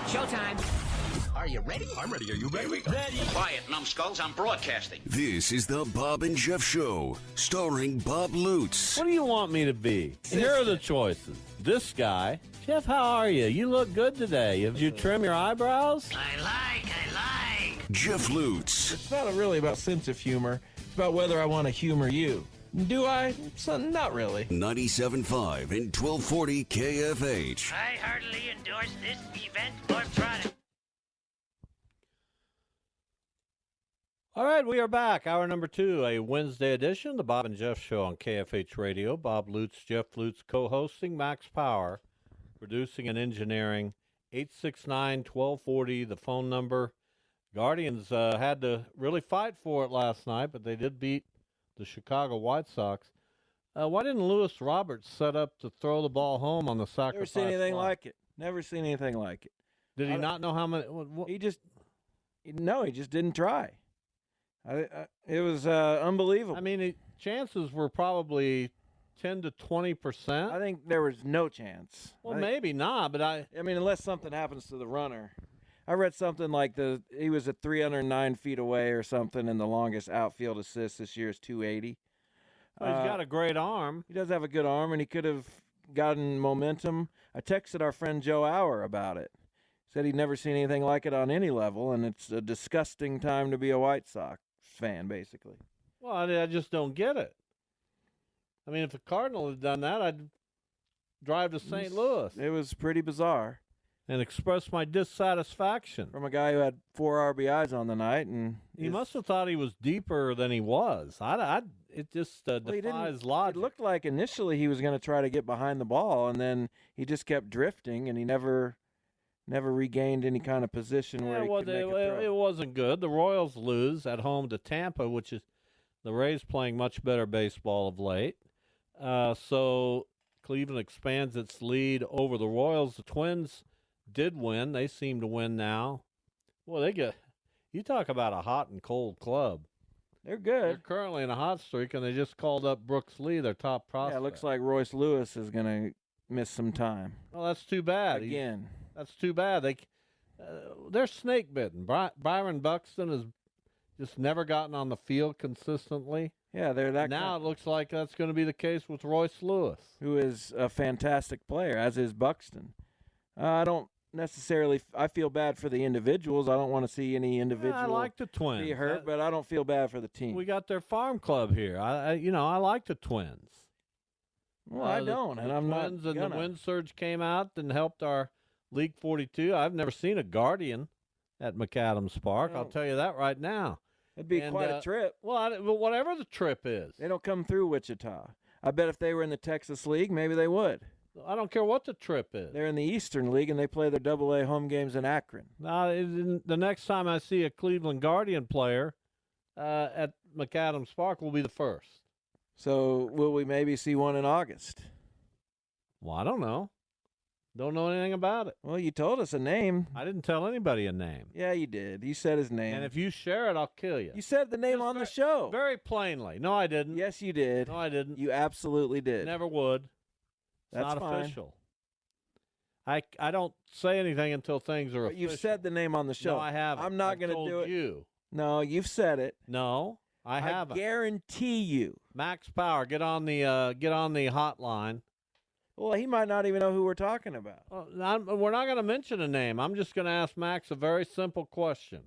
Showtime. Are you ready? I'm ready. Are you ready? Ready. Quiet, numbskulls. I'm broadcasting. This is the Bob and Jeff Show, starring Bob Lutz. What do you want me to be? Here are the choices. This guy. Jeff, how are you? You look good today. Did you trim your eyebrows? I like. Jeff Lutz. It's not really about sense of humor. It's about whether I want to humor you. Do I? Not really. 97.5 and 1240 KFH. I heartily endorse this event or product. All right, we are back. Hour number 2, a Wednesday edition, the Bob and Jeff Show on KFH Radio. Bob Lutz, Jeff Lutz co-hosting, Max Power, producing and engineering. 869-1240, the phone number. Guardians had to really fight for it last night, but they did beat the Chicago White Sox. Why didn't Lewis Roberts set up to throw the ball home on the sacrifice? Never seen anything fly? like it. Never seen anything like it. Did he not know how many? What? He just didn't try. It was unbelievable. I mean, chances were probably 10 to 20%. I think there was no chance. Well, maybe not, but I mean, unless something happens to the runner. I read something like he was at 309 feet away or something, and the longest outfield assist this year is 280. Well, he's got a great arm. He does have a good arm, and he could have gotten momentum. I texted our friend Joe Auer about it. Said he'd never seen anything like it on any level, and it's a disgusting time to be a White Sox fan, basically. Well, I just don't get it. I mean, if the Cardinal had done that, I'd drive to St. Louis. It was pretty bizarre. And express my dissatisfaction. From a guy who had 4 RBIs on the night. And he must have thought he was deeper than he was. It just defies logic. It looked like initially he was going to try to get behind the ball, and then he just kept drifting, and he never regained any kind of position where he could make a throw. It wasn't good. The Royals lose at home to Tampa, which is the Rays playing much better baseball of late. So Cleveland expands its lead over the Royals. The Twins did win. They seem to win now. Well, you talk about a hot and cold club. They're good. They're currently in a hot streak, and they just called up Brooks Lee, their top prospect. Yeah, it looks like Royce Lewis is going to miss some time. Well, that's too bad. Again. That's too bad. They're snake bitten. Byron Buxton has just never gotten on the field consistently. Yeah, they're that. Now it looks like that's going to be the case with Royce Lewis, who is a fantastic player, as is Buxton. I don't necessarily. I feel bad for the individuals. I don't want to see any individual. I like the Twins. Be hurt, but I don't feel bad for the team. We got their farm club here. I like the Twins. Well, I don't, and I'm not. The Wind Surge came out and helped our League 42. I've never seen a Guardian at McAdams Park. I'll tell you that right now. It'd be quite a trip. Well, whatever the trip is. They don't come through Wichita. I bet if they were in the Texas League, maybe they would. I don't care what the trip is. They're in the Eastern League, and they play their AA home games in Akron. Now, the next time I see a Cleveland Guardian player at McAdams Park will be the first. So will we maybe see one in August? Well, I don't know. Don't know anything about it. Well, you told us a name. I didn't tell anybody a name. Yeah, you did. You said his name. And if you share it, I'll kill you. You said the name on the show. Very plainly. No, I didn't. Yes, you did. No, I didn't. You absolutely did. Never would. It's That's not fine. official. I don't say anything until things are official. You've said the name on the show. No, I haven't. I'm not going to do it. You. No, you've said it. No, I haven't. I guarantee you. Max Power, get on the hotline. Well, he might not even know who we're talking about. We're not going to mention a name. I'm just going to ask Max a very simple question.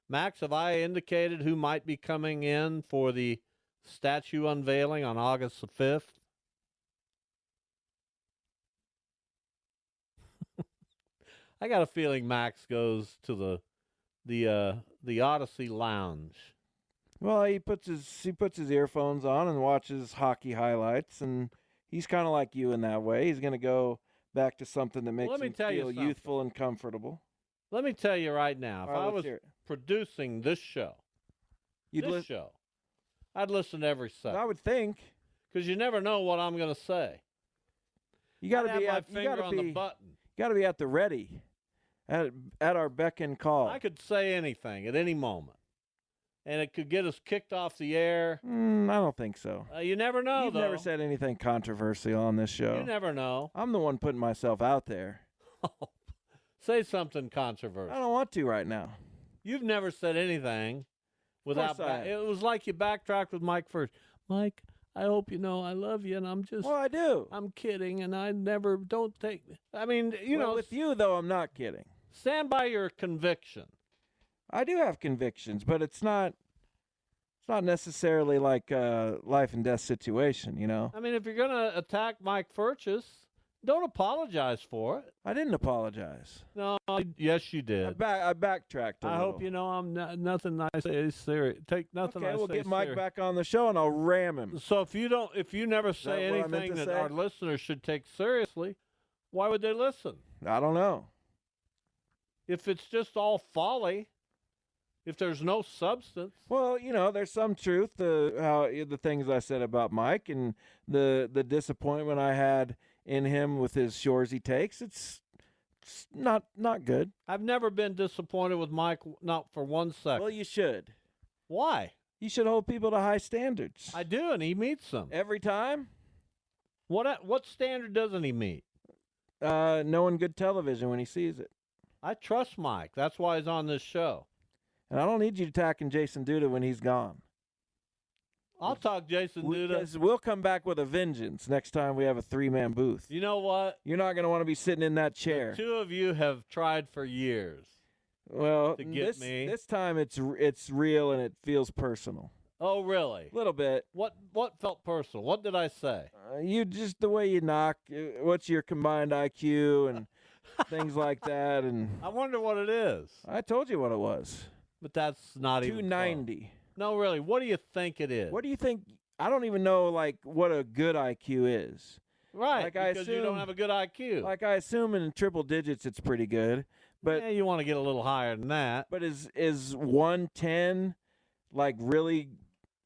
Max, have I indicated who might be coming in for the statue unveiling on August the 5th? I got a feeling Max goes to the Odyssey Lounge. Well, he puts his earphones on and watches hockey highlights, and he's kind of like you in that way. He's going to go back to something that makes him feel youthful and comfortable. Let me tell you right now, if I was hear it. producing this show, I'd listen to every second. I would think. Because you never know what I'm going to say. You got to be my finger on the button. You got to be at the ready, at our beck and call. I could say anything at any moment, and it could get us kicked off the air. I don't think so. You never know, You've though. never said anything controversial on this show. You never know. I'm the one putting myself out there. Say something I controversial. don't want to right now. You've never said anything without. course I have. It was like you backtracked with Mike first. Mike, I hope you know I love you, and I'm just. Well, I do. I'm kidding, and I never don't take. I mean, you Well, know, with you though, I'm not kidding. stand by your conviction. I do have convictions, but it's not necessarily like a life and death situation, you know. I mean, if you're gonna attack Mike Furchess, don't apologize for it. I didn't apologize. No, yes, you I, did. I backtracked a I little. hope you know I'm not, nothing I say is serious. Take nothing Okay, I we'll say get Mike serious. back on the show and I'll ram him. So if you never that say what I meant anything to that say? our listeners should take seriously, why would they listen? I don't know. If it's just all folly, if there's no substance, Well, you know, there's some truth to how the things I said about Mike and the disappointment I had in him with his Shoresy takes. It's not good. I've never been disappointed with Mike, not for 1 second. Well, you should. Why? You should hold people to high standards. I do, and he meets them. Every time, What standard doesn't he meet? knowing good television when he sees it. I trust Mike. That's why he's on this show. And I don't need you attacking Jason Duda when he's gone. I'll talk Jason Duda. Because we'll come back with a vengeance next time we have a 3-man booth. You know what? You're not going to want to be sitting in that The chair. two of you have tried for years. Well, to get me. this time it's real and it feels personal. Oh, really? A little bit. What felt personal? What did I say? You just the way you knock. What's your combined IQ and things like that. And I wonder what it is. I told you what it was. But that's not even close. 290. No, really. What do you think it is? What do you think? I don't even know like what a good IQ is. Right, like I because you don't assume- have a good IQ. Like I assume in triple digits it's pretty good. But yeah, you want to get a little higher than that. But is 110 like really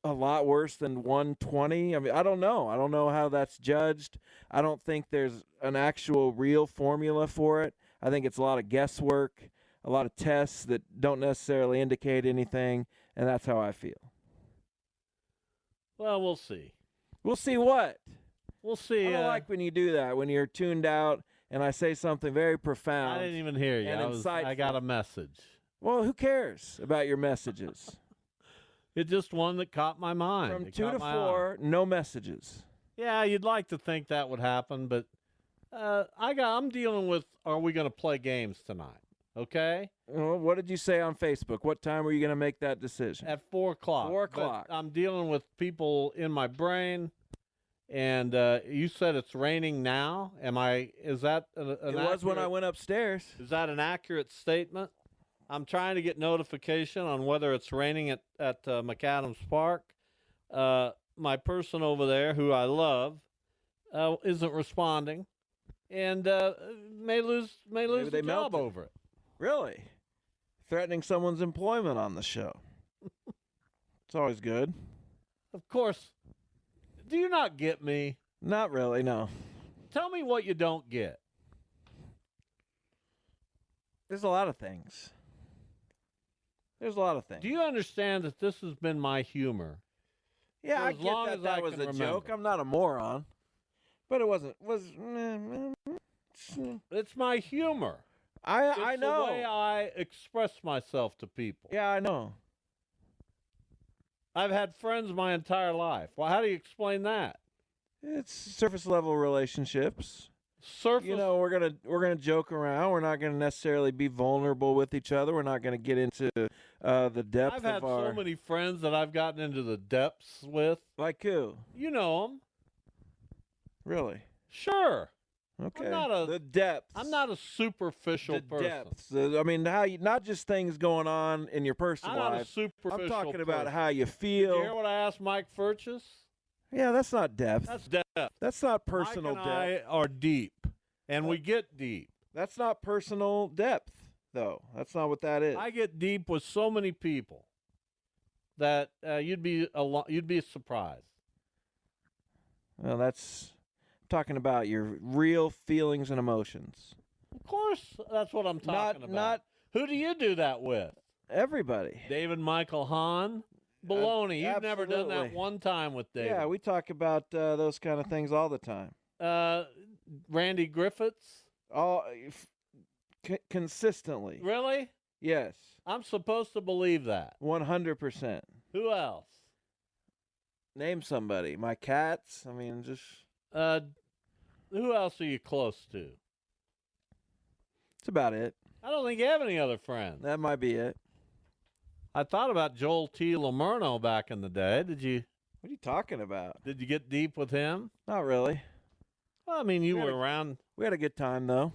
a lot worse than 120? I mean, I don't know. I don't know how that's judged. I don't think there's an actual real formula for it. I think it's a lot of guesswork, a lot of tests that don't necessarily indicate anything, and that's how I feel. Well, we'll see. We'll see what. We'll see. I don't like when you do that, when you're tuned out and I say something very profound. I didn't even hear you. and I got a message. Well, who cares about your messages? It's just one that caught my mind. From It 2 caught to my 4, no messages. eye. Yeah, you'd like to think that would happen, but I'm dealing with. Are we going to play games tonight? Okay, Well, what did you say on Facebook? What time were you going to make that decision? at 4:00. 4 But o'clock. I'm dealing with people in my brain, and you said it's raining now. Is that an It was when I accurate- went upstairs. Is that an accurate statement? I'm trying to get notification on whether it's raining at McAdams Park. My person over there, who I love, isn't responding, and may lose Maybe the they job melted. over it. Really? Threatening someone's employment on the show. It's always good. Of course. Do you not get me? Not really, no. Tell me what you don't get. There's a lot of things. There's a lot of things. Do you understand that this has been my humor? Yeah, for I as get long that as that I was can a joke. remember? I'm not a moron. But it wasn't. It's my humor. I It's know. the way I express myself to people. Yeah, I know. I've had friends my entire life. Well, how do you explain that? It's surface level relationships. Surface. You know, we're gonna joke around. We're not gonna necessarily be vulnerable with each other. We're not gonna get into the depth I've had of our. so many friends that I've gotten into the depths with. Like who? You know them. Really? Sure. Okay. not a- the depths. I'm not a superficial the person. depths. I mean, how you not just things going on in your personal I'm not a life. superficial I'm talking about person. how you Did you hear feel. what I asked Mike Furchess? Yeah, that's not depth. That's depth. That's not personal Mike and depth. I are deep, and we get deep. That's not personal depth, though. That's not what that is. I get deep with so many people that you'd be surprised. Well, that's talking about your real feelings and emotions. Of course, that's what I'm talking about. Not Who do you do that with? everybody. David Michael Hahn? Baloney. You've never done that absolutely. one time with David. Yeah, we talk about those kind of things all the time. Randy Griffiths? All Consistently. Really? Yes. I'm supposed to believe that. 100%. Who else? Name somebody. My cats. I mean, just. Who else are you close to? That's about it. I don't think you have any other friends. That might be it. I thought about Joel T. Lamerno back in the day. Did you What are you talking about? get deep with him? Not really. Well, I mean, you We were had a- around. We had a good time, though.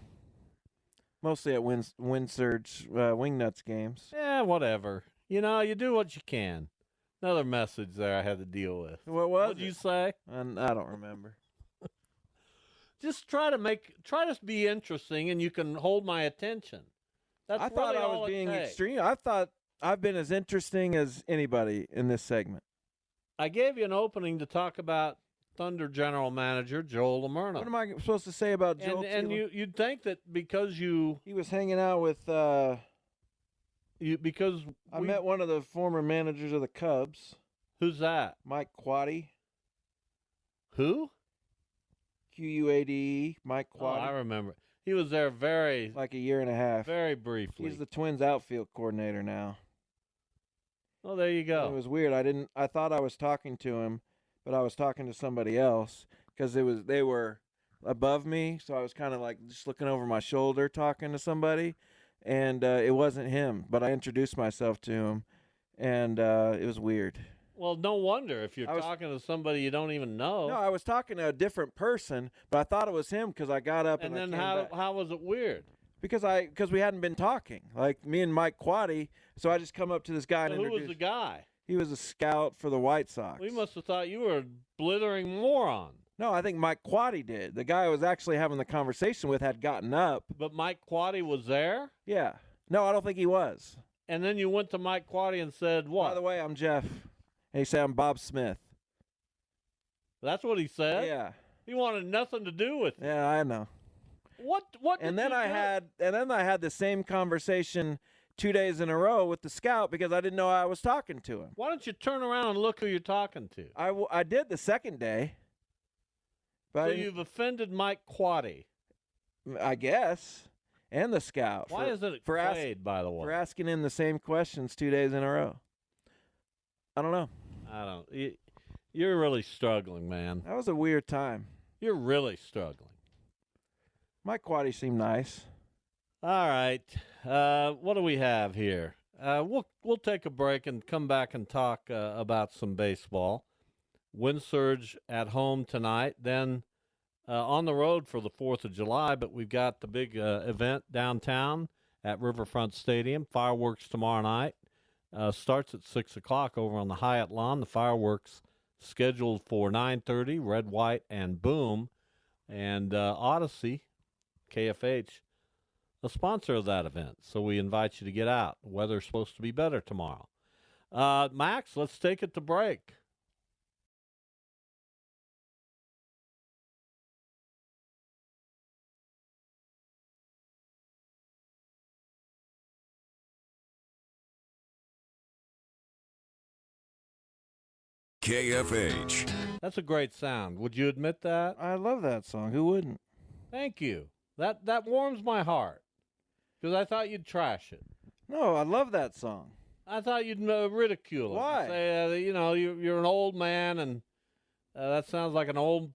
Mostly at Windsurge Wingnuts games. Yeah, whatever. You know, you do what you can. Another message there I had to deal with. What was What'd it? you say? And I don't remember. Just try to be interesting, and you can hold my attention. That's I thought really I all was it being takes. extreme. I thought I've been as interesting as anybody in this segment. I gave you an opening to talk about Thunder general manager Joel Lamerno. What am I supposed to say about Joel? and Thielen? you'd think that because He was hanging out with. because I we- met one of the former managers of the Cubs, who's that? Mike Quade. Who? Quade. Mike Oh, I Quade. remember. He was there very Like a year and a half. very briefly. He's the Twins outfield coordinator now. Oh, there you It go. was weird. I thought I was talking to him, but I was talking to somebody else because they were above me, so I was kind of like just looking over my shoulder talking to somebody, and it wasn't him. But I introduced myself to him, and it was weird. Well, no wonder if you're I was- talking to somebody you don't even know. No, I was talking to a different person, but I thought it was him because I got up and I then came how back. how was it weird? Because we hadn't been talking, like me and Mike Quade. So I just come up to this guy and Who was introduced. the guy? He was a scout for the White Sox. We must have thought you were a blithering moron. No, I think Mike Quade did. The guy I was actually having the conversation with had gotten up. But Mike Quade was there, Yeah. No, I don't think he was. and then you went to Mike Quade and said what? By the way, I'm Jeff. And he said, I'm Bob Smith. That's what he said. Yeah. He wanted nothing to do with it. Yeah, I know. What? And did then you I do? had the same conversation 2 days in a row with the scout because I didn't know I was talking to him. Why don't you turn around and look who you're talking to? I did the second day. But So I didn't- you've offended Mike Quade. I guess. And the scout. Why is it for ask- Quade, by the way? for asking him the same questions 2 days in a row. I don't know. I don't. You're really struggling, man. That was a weird time. You're really struggling. Mike Quade seemed nice. All right. What do we have here? We'll take a break and come back and talk about some baseball. Windsurge at home tonight, then on the road for the 4th of July, but we've got the big event downtown at Riverfront Stadium. Fireworks tomorrow night. Starts at 6 o'clock over on the Hyatt lawn. The fireworks scheduled for 9:30, Red, White, and Boom. And Odyssey, KFH, a sponsor of that event. So we invite you to get out. The weather's supposed to be better tomorrow. Max, let's take it to break. KFH. That's a great sound. Would you admit that? I love that song. Who wouldn't? Thank you. That warms my heart because I thought you'd trash it. No, I love that song. I thought you'd ridicule it. Why? Say, you're an old man, and that sounds like an old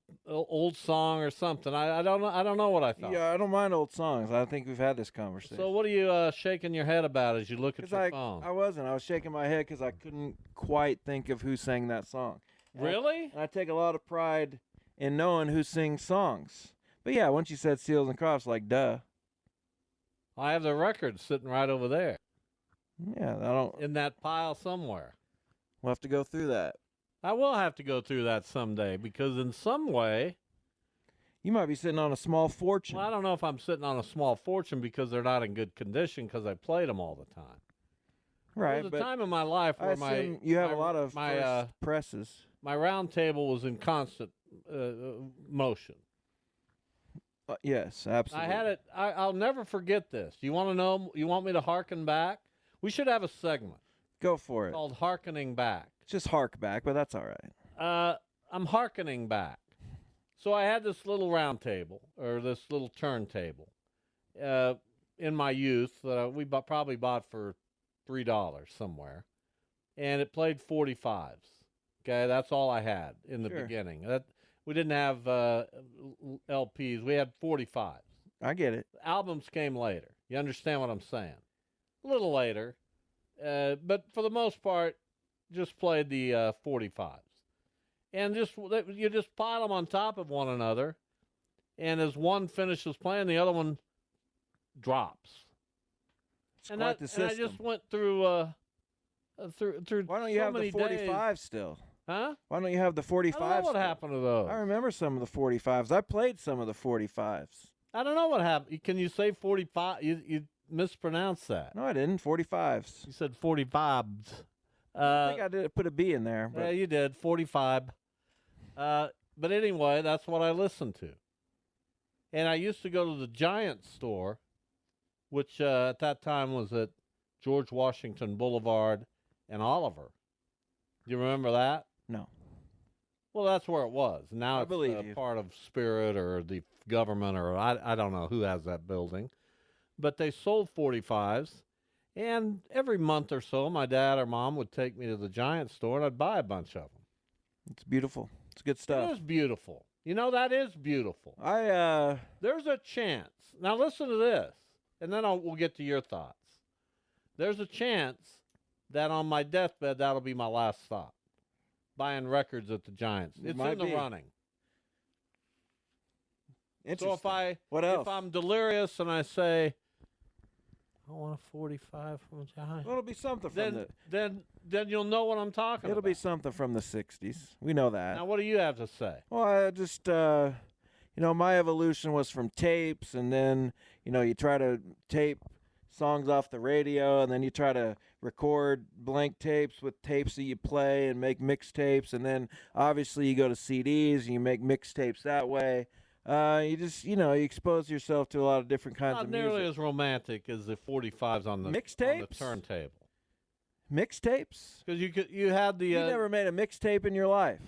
song or something. I don't know. I don't know what I thought. Yeah, I don't mind old songs. I think we've had this conversation. So what are you shaking your head about as you look at Because your phone? I wasn't. I was shaking my head because I couldn't quite think of who sang that song. And Really? I take a lot of pride in knowing who sings songs. But yeah, once you said Seals and Crofts, like, duh. I have the record sitting right over there Yeah, I don't. in that pile somewhere. We'll have to go through that. I will have to go through that someday because in some way, You might be sitting on a small fortune. well, I don't know if I'm sitting on a small fortune because they're not in good condition because I played them all the time. right, There was a but time in my life I where assume you have a lot of my first presses. my round table was in constant motion. Yes, absolutely. I had it. I'll never forget this. You want to know? You want me to harken back? We should have a segment Go for it. called "Harkening Back." Just hark back, but that's all right. I'm harkening back. So I had this little round table or this little turntable. in my youth we probably bought for $3 somewhere, and it played 45s. Okay, that's all I had in the Sure. beginning. We didn't have LPs. We had 45s. I get it. Albums came later. You understand what I'm saying? A little later, but for the most part, just played the 45s, and you just pile them on top of one another, and as one finishes playing, the other one drops. It's quite the system. And I just went through through. Why don't you so have the many 45 days. still? Huh? Why don't you have the 45? I don't know what still? happened to those. I remember some of the 45s. I played some of the 45s. I don't know what happened. Can you say 45? You mispronounced that. No, I didn't. 45s. You said 45s. I think I did put a B in there. But Yeah, you did 45. But anyway, that's what I listened to. And I used to go to the Giant store, which at that time was at George Washington Boulevard and Oliver. Do you remember that? No. Well, that's where it was. Now I it's believe you. part of Spirit or the government, or I don't know who has that building. But they sold 45s, and every month or so, my dad or mom would take me to the Giant store, and I'd buy a bunch of them. It's beautiful. It's good It stuff. is beautiful. You know, that is beautiful. I There's a chance. Now listen to this, and then we'll get to your thoughts. There's a chance that on my deathbed, that'll be my last stop, buying records at the Giants. It's Might in the be. running. interesting. So What else? if I'm delirious and I say, I want a 45 from the Giants, Well, it'll be something from then you'll know what I'm talking It'll about. be something from the 60s. We know that. Now, what do you have to say? Well, I just, my evolution was from tapes, and then, you try to tape songs off the radio, and then you try to record blank tapes with tapes that you play and make mixtapes, and then obviously you go to CDs and you make mixtapes that way. You just, you expose yourself to a lot of different kinds Not of nearly music. as romantic as the 45s on the Mixtapes? turntable. Mixtapes? Because you had the. You never made a mixtape in your life?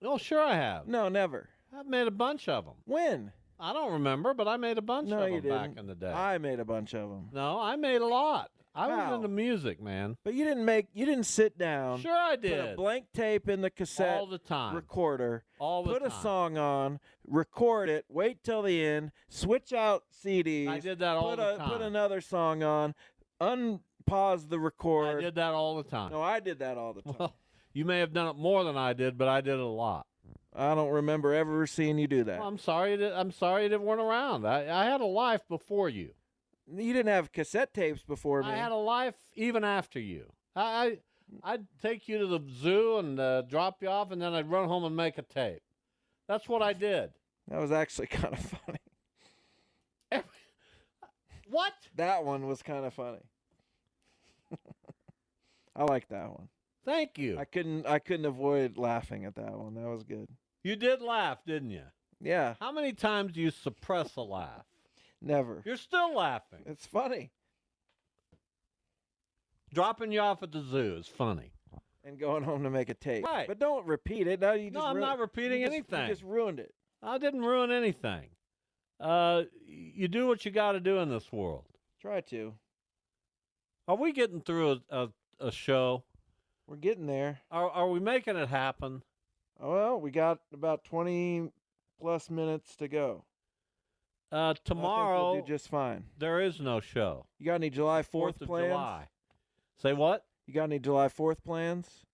Oh, sure I have. No, never. I've made a bunch of them. When? I don't remember, but I made a bunch No, of you them back didn't. in the day. I made a bunch of them. No, I made a lot. I was How? into music, man. But you didn't sit down. Sure I Put a did. blank tape in the cassette All the time. recorder. All the Put time. a song on, record it, wait till the end, switch out CDs. I did that all the time. Put another song on, unpause the I record. did that all the time. No, I did that all the time. Well, you may have done it more than I did, but I did it a lot. I don't remember ever seeing you do that. Well, I'm sorry you weren't around. I had a life before you. You didn't have cassette tapes before me. I had a life even after you. I'd take you to the zoo and drop you off, and then I'd run home and make a tape. That's what I did. That was actually kind of funny. What? That one was kind of funny. I like that one. Thank you. I couldn't avoid laughing at that one. That was good. You did laugh, didn't you? Yeah, How many times do you suppress a laugh? never. You're still laughing. It's funny. Dropping you off at the zoo is funny. And going home to make a tape. Right. But don't repeat it. Now you just No, I'm not repeating anything. You just ruined it. I didn't ruin anything. You do what you got to do in this world. Try to. Are we getting through a show? We're getting there. Are we making it happen? Oh, well, we got about 20 plus minutes to go. I think Tomorrow, we'll do just fine. there is no show. You got any July 4th 4th of plans? July. Say what? You got any July 4th plans?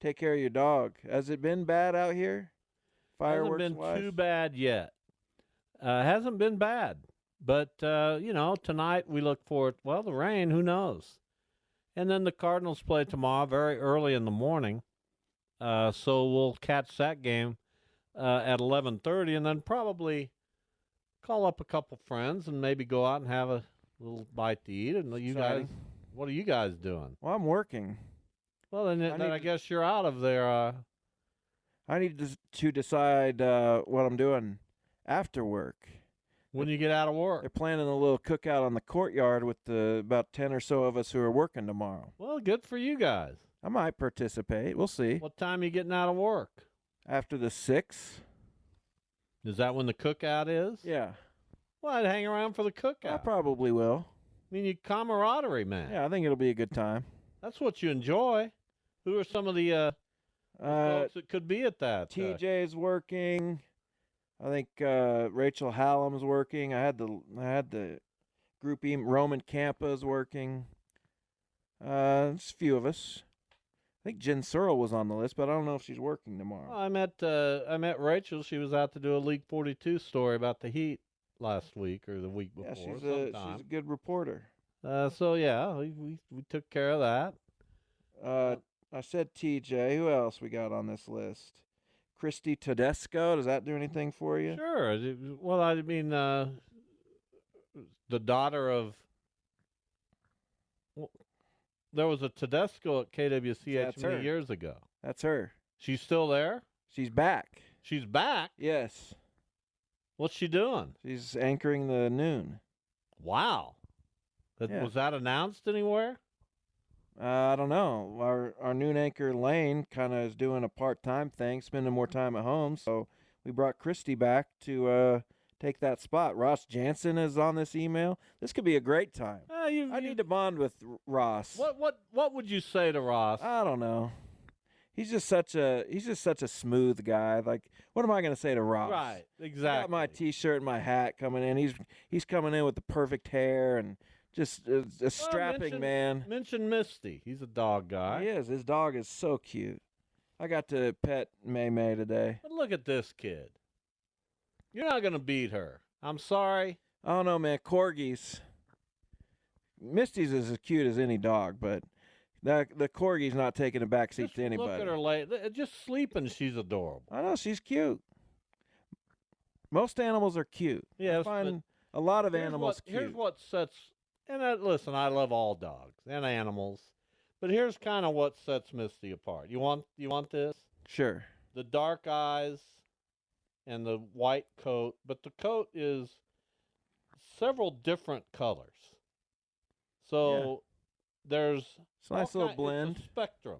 Take care of your dog. Has it been bad out here? Fireworks Hasn't been wise? too bad yet. Hasn't been bad. But, tonight we look for, the rain, who knows? And then the Cardinals play tomorrow very early in the morning. So we'll catch that game at 11:30 and then probably call up a couple friends and maybe go out and have a little bite to eat. And you guys, Exciting. what are you guys doing? Well, I'm working. Well, then need I to- guess you're out of there. I need to decide what I'm doing after work. When you get out of They're work. planning a little cookout on the courtyard with about 10 or so of us who are working tomorrow. Well, good for you guys. I might participate. We'll see. What time are you getting out of work? After the 6. Is that when the cookout is? Yeah. Well, I'd hang around for the cookout. I probably will. I mean, you camaraderie, man. Yeah, I think it'll be a good time. That's what you enjoy. Who are some of the folks that could be at that? TJ's working. I think Rachel Hallam's working. I had the group Roman Campa's working. There's a few of us. I think Jen Searle was on the list, but I don't know if she's working tomorrow. Well, I met Rachel. She was out to do a League 42 story about the Heat last week or the week before. Yeah, she's a good reporter. So yeah, we took care of that. I said TJ. Who else we got on this list? Christy Tedesco. Does that do anything for you? Sure. Well, I mean, the daughter of. Well, there was a Tedesco at KWCH many years ago. That's her. She's still there? She's back. She's back? Yes. What's she doing? She's anchoring the noon. Wow. Yeah. Was that announced anywhere? I don't know. Our noon anchor Lane kind of is doing a part-time thing, spending more time at home. So we brought Christy back to take that spot. Ross Jansen is on this email. This could be a great time. I need to bond with Ross. What would you say to Ross? I don't know. He's just such a smooth guy. Like, what am I going to say to Ross? Right, exactly. I got my T-shirt and my hat coming in. He's coming in with the perfect hair and just a strapping man. Mention Misty. He's a dog guy. He is. His dog is so cute. I got to pet May May today. But look at this kid. You're not going to beat her. I'm sorry. I don't know, man. Corgis. Misty's as cute as any dog, but the Corgi's not taking a backseat to anybody. Look at her just sleeping. She's adorable. I know, she's cute. Most animals are cute. Yes, I find a lot of animals cute. Here's what sets. And listen, I love all dogs and animals, but here's kind of what sets Misty apart. You want this? Sure. The dark eyes and the white coat, but the coat is several different colors. So there's it's a nice little blend. It's a spectrum.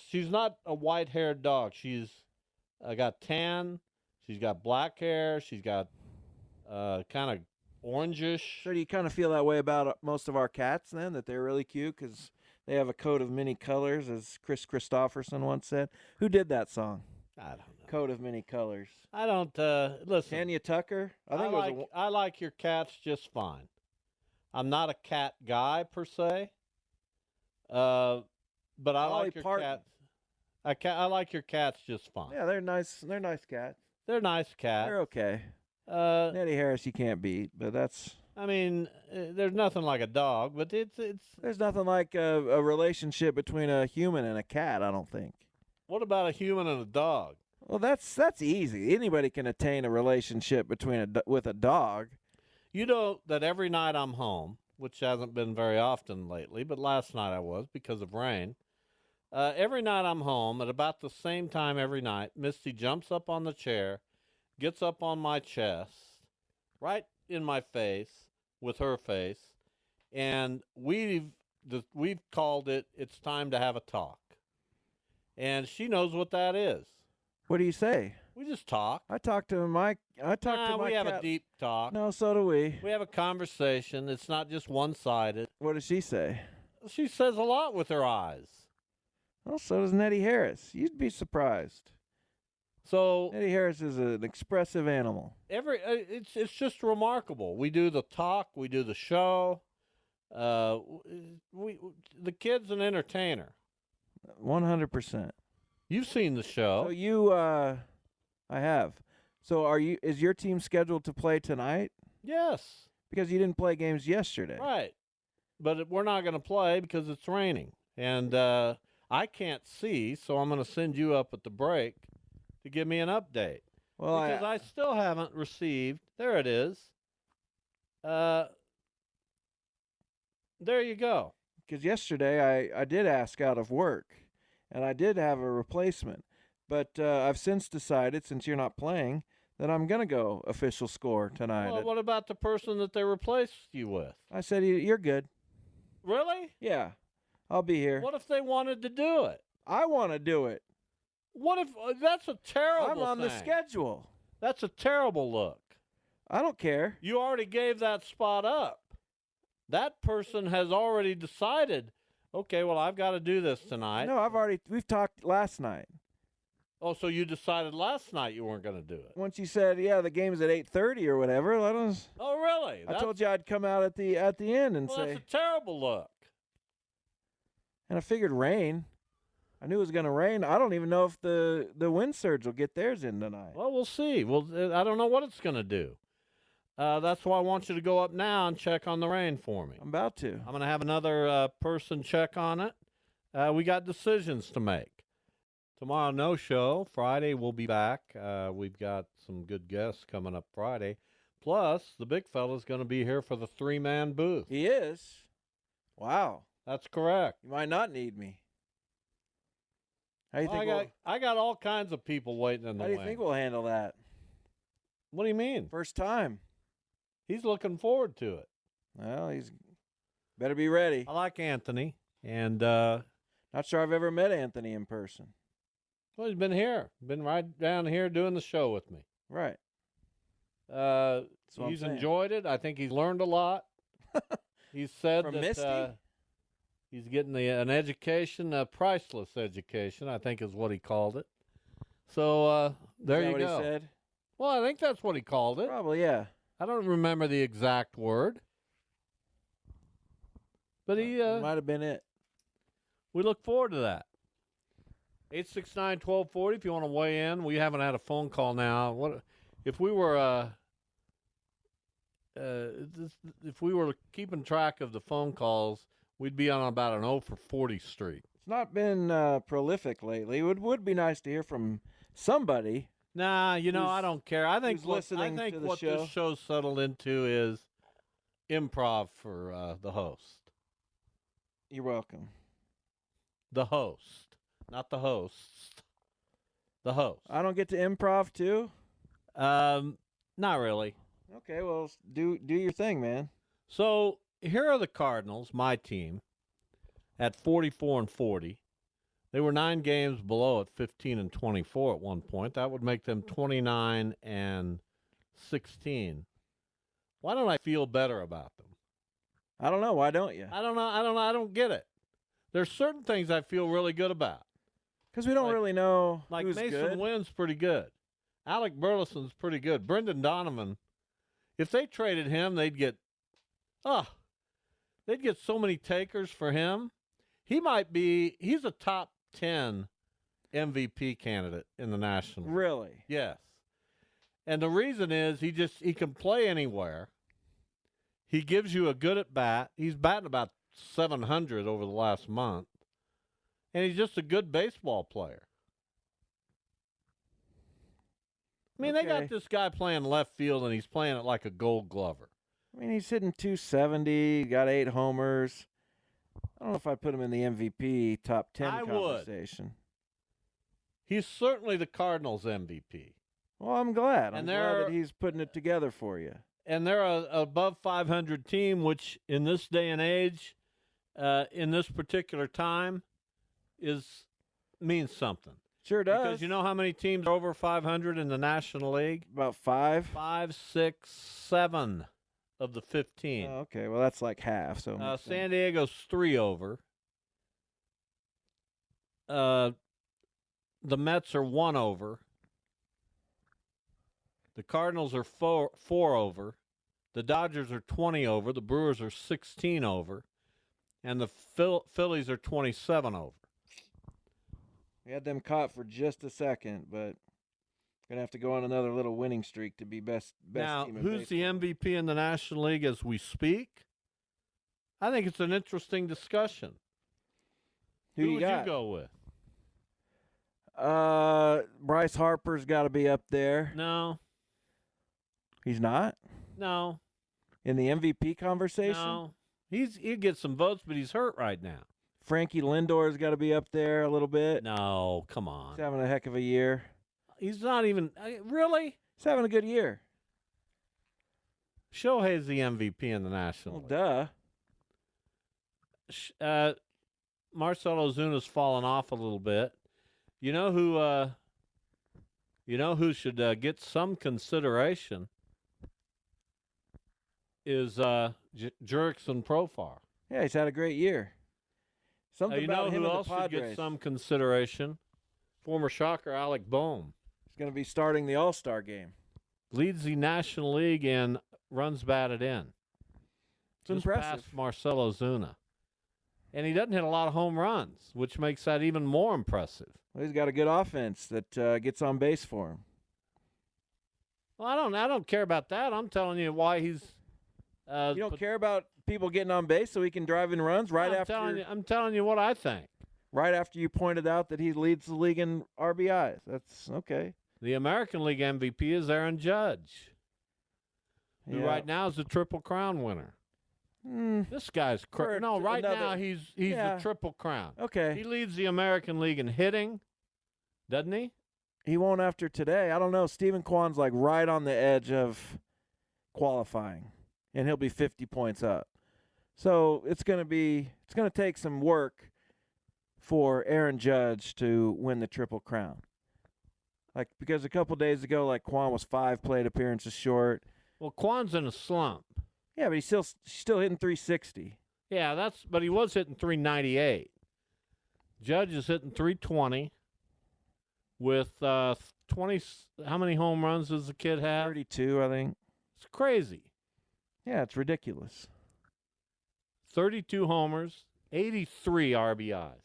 She's not a white-haired dog. She's got tan. She's got black hair. She's got kind of orangish. So do you kind of feel that way about most of our cats then, that they're really cute because they have a coat of many colors, as Chris Christopherson once said? Who did that song? I don't know. Coat of many colors. I don't listen. Tanya Tucker? I like your cats just fine. I'm not a cat guy per se, but I like your cats. I like your cats just fine. Yeah, they're nice. They're nice cats. They're nice cats. They're okay. Nettie Harris, you can't beat, but that's. I mean, there's nothing like a dog, but it's. There's nothing like a relationship between a human and a cat. I don't think. What about a human and a dog? Well, that's easy. Anybody can attain a relationship with a dog. You know that every night I'm home, which hasn't been very often lately, but last night I was because of rain. Every night I'm home at about the same time every night, Misty jumps up on the chair, gets up on my chest, right in my face with her face, and we've called it, it's time to have a talk. And she knows what that is. What do you say? We just talk. I talk to my We have cat. a deep talk. No, so do we. We have a conversation. It's not just one-sided. What does she say? She says a lot with her eyes. Well, so does Nettie Harris. You'd be surprised. So Nettie Harris is an expressive animal. It's just remarkable. We do the talk. We do the show. The kid's an entertainer. 100%. You've seen the show. So I have. So is your team scheduled to play tonight? Yes. Because you didn't play games yesterday. Right. But we're not going to play because it's raining. And I can't see, so I'm going to send you up at the break to give me an update. Well, because I still haven't received. There it is. There you go. Because yesterday I did ask out of work, and I did have a replacement. But I've since decided, since you're not playing, that I'm going to go official score tonight. Well, what about the person that they replaced you with? I said, you're good. Really? Yeah, I'll be here. What if they wanted to do it? I want to do it. What if that's a terrible I'm on thing. the schedule. That's a terrible look. I don't care. You already gave that spot up. That person has already decided, okay, well, I've got to do this tonight. No, we've talked last night. Oh, so you decided last night you weren't going to do it. Once you said, yeah, the game's at 8:30 or whatever, Oh, really? I told you I'd come out at the end and Well, say, that's a terrible look. and I figured rain. I knew it was going to rain. I don't even know if the wind surge will get theirs in tonight. Well, we'll see. Well, I don't know what it's going to do. That's why I want you to go up now and check on the rain for me. I'm about to. I'm going to have another person check on it. We got decisions to make. Tomorrow, no show. Friday, we'll be back. We've got some good guests coming up Friday. Plus, the big fella's going to be here for the 3-man booth. He is. Wow. That's correct. You might not need me. How do you think I got all kinds of people waiting in the How do you wings. think we'll handle that? What do you mean? First time. He's looking forward to it. Well, he's better be ready. I like Anthony, and Not sure I've ever met Anthony in person. well, he's been here, been right down here doing the show with me. Right. He's what I'm saying. enjoyed it. I think he's learned a lot. He said From that Misty? he's getting an education, a priceless education, I think is what he called it. So there Is that you what go. he said? Well, I think that's what he called it. Probably, yeah. I don't remember the exact word. But Might have been it. we look forward to that. 869-1240 if you want to weigh in. We haven't had a phone call now. What if we were if we were keeping track of the phone calls, we'd be on about an 0 for 40 streak. It's not been prolific lately. It would be nice to hear from somebody. Nah, I Who's- don't care. I think who's what, listening to the what show? this show's settled into is improv for the host. You're welcome. The host, not the hosts. The host. I don't get to improv too? Not really. Okay, well, do your thing, man. So here are the Cardinals, my team, at 44-40. They were 9 games below at 15-24 at one point. That would make them 29-16. Why don't I feel better about them? I don't know. Why don't you? I don't know. I don't get it. There's certain things I feel really good about. Because we don't like- really know Like who's Mason good. Wynn's pretty good. Alec Burleson's pretty good. Brendan Donovan, if they traded him, they'd get so many takers for him. He's a top 10 MVP candidate in the National League. Really? Yes. And the reason is he can play anywhere. He gives you a good at bat. He's batting about 700 over the last month. And he's just a good baseball player. I mean, they Okay. got this guy playing left field, and he's playing it like a Gold Glover. I mean, he's hitting 270, got 8 homers. I don't know if I'd put him in the MVP top 10 I would. conversation. He's certainly the Cardinals' MVP. Well, I'm glad. I'm And glad they're- that he's putting it together for you. And they're a above 500 team, which in this day and age, in this particular time, means something. Sure does. Because you know how many teams are over 500 in the National League? About 5. 5, 6, 7 of the 15. Oh, okay, well, that's like half. So it makes San sense. Diego's 3 over. The Mets are 1 over. The Cardinals are 4 over. The Dodgers are 20 over. The Brewers are 16 over. And the Phillies are 27 over. We had them caught for just a second, but gonna have to go on another little winning streak to be best Now, team in who's the baseball. MVP in the National League as we speak? I think it's an interesting discussion. Who you would got? you go with? Bryce Harper's got to be up there. No, He's not no, in the MVP conversation. no. He'll get some votes, but he's hurt right now. Frankie Lindor's got to be up there a little bit. No, come He's on. having a heck of a year. He's not even really. He's having a good year. Shohei's the MVP in the National Well, League. duh. Marcell Ozuna's fallen off a little bit. You know who should get some consideration? is Jurickson Profar. Yeah, he's had a great year. Something You about know him who and else the should Padres. get some consideration? Former Shocker Alec Boehm. He's going to be starting the All-Star game. Leads the National League in runs batted in. It's Just impressive. past Marcelo Zuna. And he doesn't hit a lot of home runs, which makes that even more impressive. Well, he's got a good offense that gets on base for him. Well, I don't care about that. I'm telling you why he's. You don't care about people getting on base so he can drive in runs I'm telling you what I think. right after you pointed out that he leads the league in RBIs. That's okay. The American League MVP is Aaron Judge, who Yeah. right now is the Triple Crown winner. This guy's For no. Right another- now he's Yeah. the Triple Crown. Okay. He leads the American League in hitting, doesn't he? He won't after today. I don't know. Stephen Kwan's like right on the edge of qualifying, and he'll be 50 points up. So it's going to take some work for Aaron Judge to win the Triple Crown. Like, because a couple days ago, like, Kwan was 5 plate appearances short. Well, Kwan's in a slump. Yeah, but he's still hitting 360. Yeah, but he was hitting 398. Judge is hitting 320 with 20. How many home runs does the kid have? 32, I think. It's crazy. Yeah, it's ridiculous. 32 homers, 83 RBIs.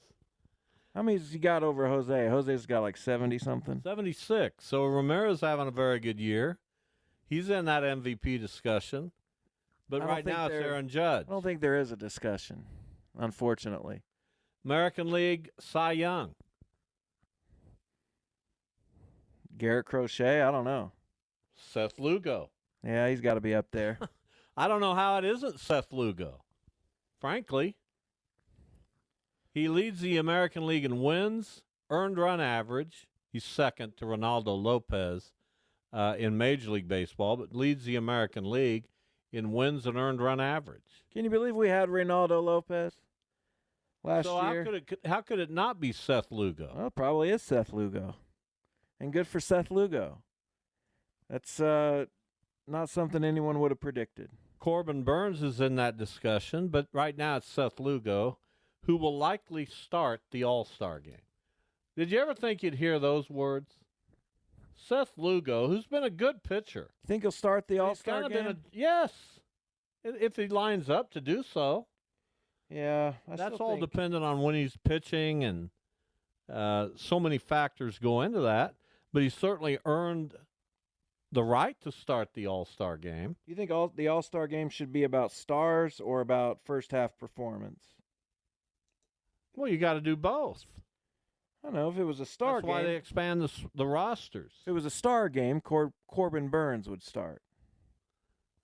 How many has he got over Jose? Jose's got like 70-something. 76. So Ramirez having a very good year. He's in that MVP discussion. But I don't right think now it's they're- Aaron Judge. I don't think there is a discussion, unfortunately. American League Cy Young. Garrett Crochet, I don't know. Seth Lugo. Yeah, he's got to be up there. I don't know how it isn't Seth Lugo. Frankly, he leads the American League in wins, earned run average. He's second to Ronaldo Lopez in Major League Baseball, but leads the American League in wins and earned run average. Can you believe we had Reynaldo Lopez last So year? how could it not be Seth Lugo? Well, it probably is Seth Lugo. And good for Seth Lugo. That's not something anyone would have predicted. Corbin Burns is in that discussion, but right now it's Seth Lugo, who will likely start the All-Star game. Did you ever think you'd hear those words? Seth Lugo, who's been a good pitcher. Think he'll start the He's All-Star kinda game? been yes, if he lines up to do so. Yeah, That's all dependent on when he's pitching, and so many factors go into that. But he's certainly earned the right to start the All-Star game. You think the All-Star game should be about stars or about first-half performance? Well, you got to do both. I don't know. If it was a star That's game, why they expand the rosters. if it was a star game, Corbin Burns would start.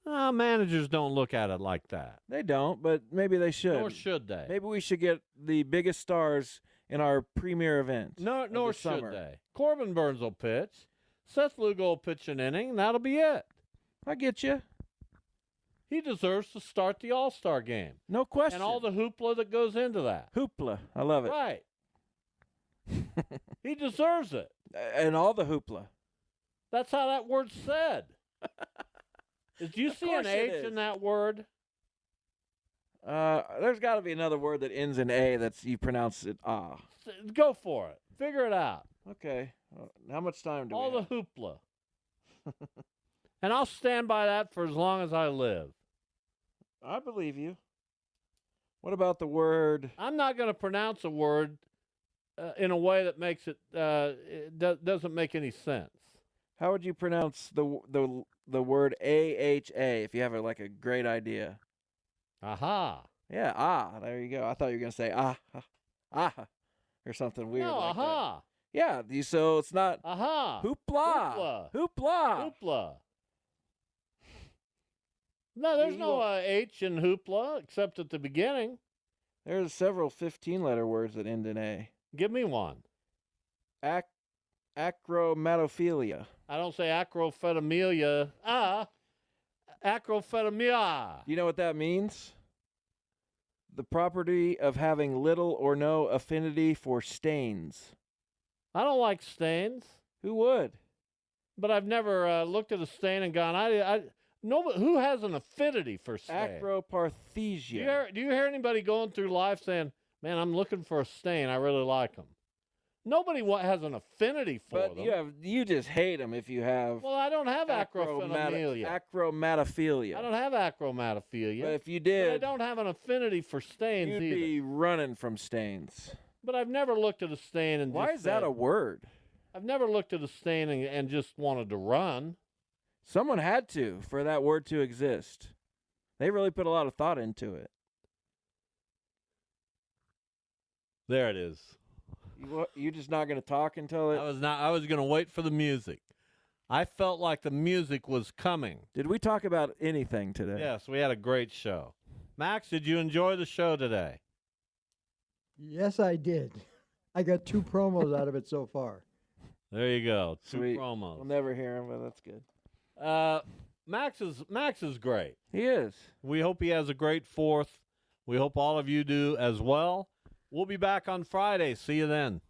Managers don't look at it like that. They don't, but maybe they should. Nor should they. Maybe we should get the biggest stars in our premier event. Nor the should summer. they. Corbin Burns will pitch. Seth Lugo will pitch an inning, and that'll be it. I get you. He deserves to start the All-Star game. No question. And all the hoopla that goes into that. hoopla. I love it. Right. He deserves it. And all the hoopla. That's how that word's said. Do you Of see an course it H in is. that word? There's got to be another word that ends in A that's you pronounce it ah. Go for it. Figure it out. Okay. How much time do All we the have? hoopla. And I'll stand by that for as long as I live. I believe you. What about the word? I'm not going to pronounce a word in a way that makes it, doesn't make any sense. How would you pronounce the word AHA if you have like a great idea? Aha. Yeah, there you go. I thought you were going to say or something weird No, like that. aha. Yeah, so it's not Aha. hoopla. Hoopla. Hoopla. Hoopla. No, there's You no won't- H in hoopla except at the beginning. There's several 15-letter words that end in A. Give me one. Acromatophilia. I don't say acrophetamia. Acrophetamia. You know what that means? The property of having little or no affinity for stains. I don't like stains, Who would? but I've never looked at a stain and gone, Nobody who has an affinity for stain. Acroparthesia. Do you hear anybody going through life saying, "Man, I'm looking for a stain. I really like them." Nobody has an affinity for But them. you just hate them if you have Well, I don't have acrophilia. acromatophilia. I don't have acromatophilia. But if you But I did, don't have an affinity for stains you'd either. be running from stains. But I've never looked at a stain and Why just is that said- a word? I've never looked at a stain and just wanted to run. Someone had to for that word to exist. They really put a lot of thought into it. There it is. You just not going to talk until it. I was going to wait for the music. I felt like the music was coming. Did we talk about anything today? Yes, we had a great show. Max, did you enjoy the show today? Yes, I did. I got 2 promos out of it so far. There you go. 2 Sweet. promos. We'll never hear him, but that's good. Max is great. He is. We hope he has a great 4th. We hope all of you do as well. We'll be back on Friday. See you then.